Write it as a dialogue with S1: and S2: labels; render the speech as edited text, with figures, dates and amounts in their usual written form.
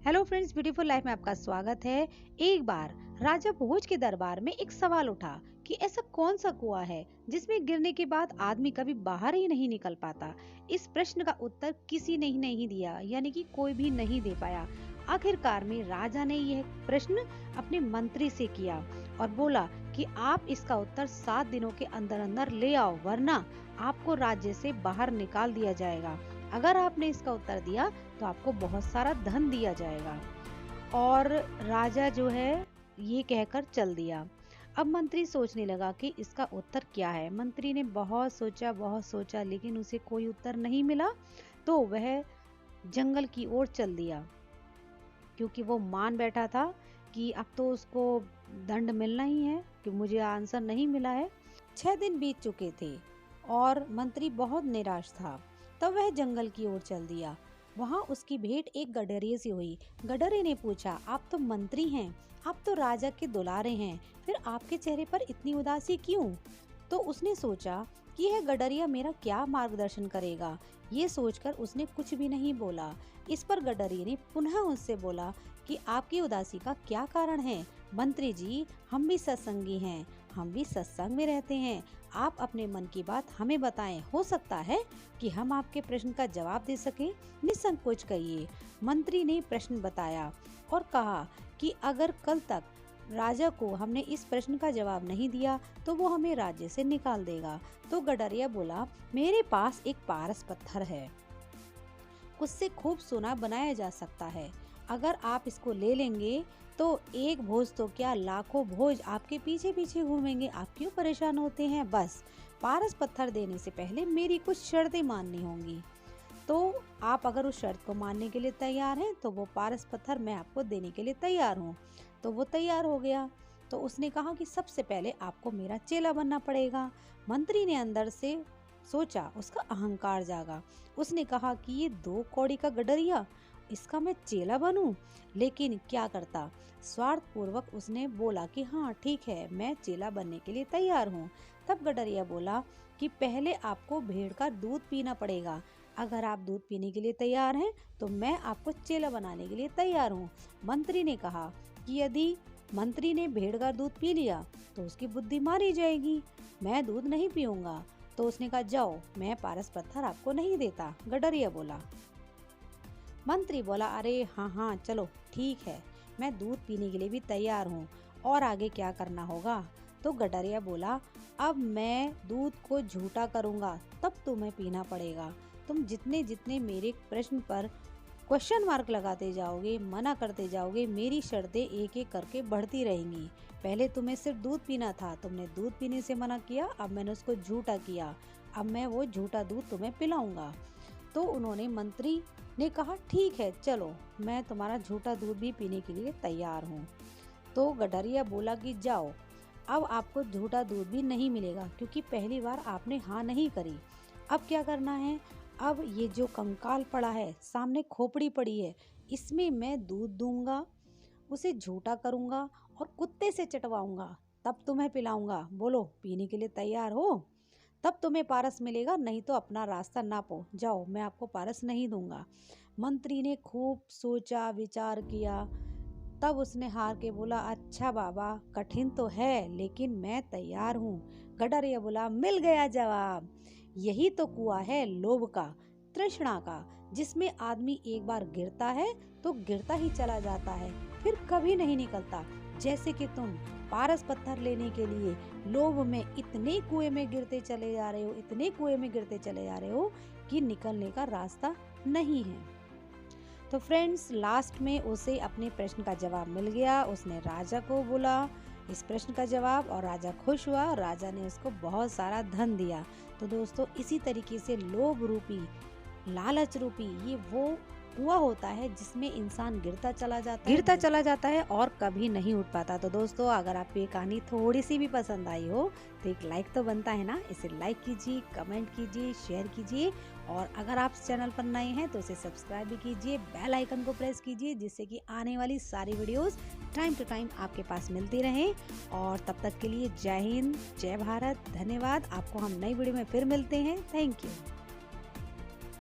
S1: Hello friends, beautiful life में आपका स्वागत है। एक बार राजा भोज के दरबार में एक सवाल उठा कि ऐसा कौन सा कुआं है जिसमें गिरने के बाद आदमी कभी बाहर ही नहीं निकल पाता। इस प्रश्न का उत्तर किसी ने ही नहीं दिया, यानी कि कोई भी नहीं दे पाया। आखिरकार में राजा ने यह प्रश्न अपने मंत्री से किया और बोला कि आप इसका उत्तर 7 दिनों के अंदर अंदर ले आओ, वरना आपको राज्य से बाहर निकाल दिया जाएगा। अगर आपने इसका उत्तर दिया तो आपको बहुत सारा धन दिया जाएगा। और राजा जो है ये कहकर चल दिया। अब मंत्री सोचने लगा कि इसका उत्तर क्या है। मंत्री ने बहुत सोचा, लेकिन उसे कोई उत्तर नहीं मिला। तो वह जंगल की ओर चल दिया, क्योंकि वो मान बैठा था कि अब तो उसको दंड मिलना ही है कि मुझे आंसर नहीं मिला है। 6 दिन बीत चुके थे और मंत्री बहुत निराश था। तब वह जंगल की ओर चल दिया। वहाँ उसकी भेंट एक गडरिये से हुई। गडरिये ने पूछा, आप तो मंत्री हैं, आप तो राजा के दुलारे हैं, फिर आपके चेहरे पर इतनी उदासी क्यों? तो उसने सोचा कि यह गडरिया मेरा क्या मार्गदर्शन करेगा। ये सोचकर उसने कुछ भी नहीं बोला। इस पर गडरिये ने पुनः उससे बोला कि आपकी उदासी का क्या कारण है? मंत्री जी, हम भी सत्संगी हैं, हम भी सत्संग में रहते हैं। आप अपने मन की बात हमें बताएं, हो सकता है कि हम आपके प्रश्न का जवाब दे सकें। निसंकोच कहिए। मंत्री ने प्रश्न बताया और कहा कि अगर कल तक राजा को हमने इस प्रश्न का जवाब नहीं दिया तो वो हमें राज्य से निकाल देगा। तो गडरिया बोला, मेरे पास एक पारस पत्थर है, उससे खूब सोना बनाया जा सकता है। अगर आप इसको ले लेंगे तो एक भोज तो क्या, लाखों भोज आपके पीछे पीछे घूमेंगे। आप क्यों परेशान होते हैं? बस पारस पत्थर देने से पहले मेरी कुछ शर्तें माननी होंगी। तो आप अगर उस शर्त को मानने के लिए तैयार हैं तो वो पारस पत्थर मैं आपको देने के लिए तैयार हूँ। तो वो तैयार हो गया। तो उसने कहा कि सबसे पहले आपको मेरा चेला बनना पड़ेगा। मंत्री ने अंदर से सोचा, उसका अहंकार जागा। उसने कहा कि ये 2 कौड़ी का गडरिया, इसका मैं चेला बनूं? लेकिन क्या करता, स्वार्थ पूर्वक उसने बोला कि हाँ ठीक है, मैं चेला बनने के लिए तैयार हूँ। तब गडरिया बोला कि पहले आपको भेड़ का दूध पीना पड़ेगा। अगर आप दूध पीने के लिए तैयार हैं तो मैं आपको चेला बनाने के लिए तैयार हूँ। मंत्री ने कहा कि यदि मंत्री ने भेड़ का दूध पी लिया तो उसकी बुद्धि मारी जाएगी, मैं दूध नहीं पीऊंगा। तो उसने कहा, जाओ, मैं पारस पत्थर आपको नहीं देता। गडरिया बोला। मंत्री बोला, अरे हाँ चलो ठीक है, मैं दूध पीने के लिए भी तैयार हूँ, और आगे क्या करना होगा? तो गडरिया बोला, अब मैं दूध को झूठा करूँगा, तब तुम्हें पीना पड़ेगा। तुम जितने जितने मेरे प्रश्न पर क्वेश्चन मार्क लगाते जाओगे, मना करते जाओगे, मेरी शर्तें एक एक करके बढ़ती रहेंगी। पहले तुम्हें सिर्फ दूध पीना था, तुमने दूध पीने से मना किया, अब मैंने उसको झूठा किया, अब मैं वो झूठा दूध तुम्हें पिलाऊंगा। तो उन्होंने, मंत्री ने कहा, ठीक है चलो, मैं तुम्हारा झूठा दूध भी पीने के लिए तैयार हूँ। तो गडरिया बोला कि जाओ, अब आपको झूठा दूध भी नहीं मिलेगा, क्योंकि पहली बार आपने हाँ नहीं करी। अब क्या करना है? अब ये जो कंकाल पड़ा है, सामने खोपड़ी पड़ी है, इसमें मैं दूध दूंगा, उसे झूठा करूंगा और कुत्ते से चटवाऊंगा, तब तुम्हें पिलाऊंगा। बोलो, पीने के लिए तैयार हो? तब तुम्हें पारस मिलेगा, नहीं तो अपना रास्ता नापो, जाओ, मैं आपको पारस नहीं दूंगा। मंत्री ने खूब सोचा विचार किया। तब उसने हार के बोला, अच्छा बाबा, कठिन तो है लेकिन मैं तैयार हूँ। गडरिया बोला, मिल गया जवाब। यही तो कुआं है लोभ का, तृष्णा का, जिसमें आदमी एक बार गिरता है तो गिरता ही चला जाता है, फिर कभी नहीं निकलता। जैसे कि तुम पारस पत्थर लेने के लिए लोभ में इतने कुएं में गिरते चले जा रहे हो, इतने कुएं में गिरते चले जा रहे हो कि निकलने का रास्ता नहीं है। तो फ्रेंड्स, लास्ट में उसे अपने प्रश्न का जवाब मिल गया। उसने राजा को बोला इस प्रश्न का जवाब, और राजा खुश हुआ और राजा ने उसको बहुत सारा धन दिया। तो दोस्तों, इसी तरीके से लोभ रूपी, लालच रूपी ये वो कुआं होता है जिसमें इंसान गिरता चला जाता है और कभी नहीं उठ पाता। तो दोस्तों, अगर आपको ये कहानी थोड़ी सी भी पसंद आई हो तो एक लाइक तो बनता है ना। इसे लाइक कीजिए, कमेंट कीजिए, शेयर कीजिए, और अगर आप चैनल पर नए हैं तो इसे सब्सक्राइब भी कीजिए, बेल आइकन को प्रेस कीजिए, जिससे कि आने वाली सारी वीडियोस टाइम टू टाइम आपके पास मिलती रहें। और तब तक के लिए जय हिंद, जय भारत, धन्यवाद। आपको हम नई वीडियो में फिर मिलते हैं। Thank you.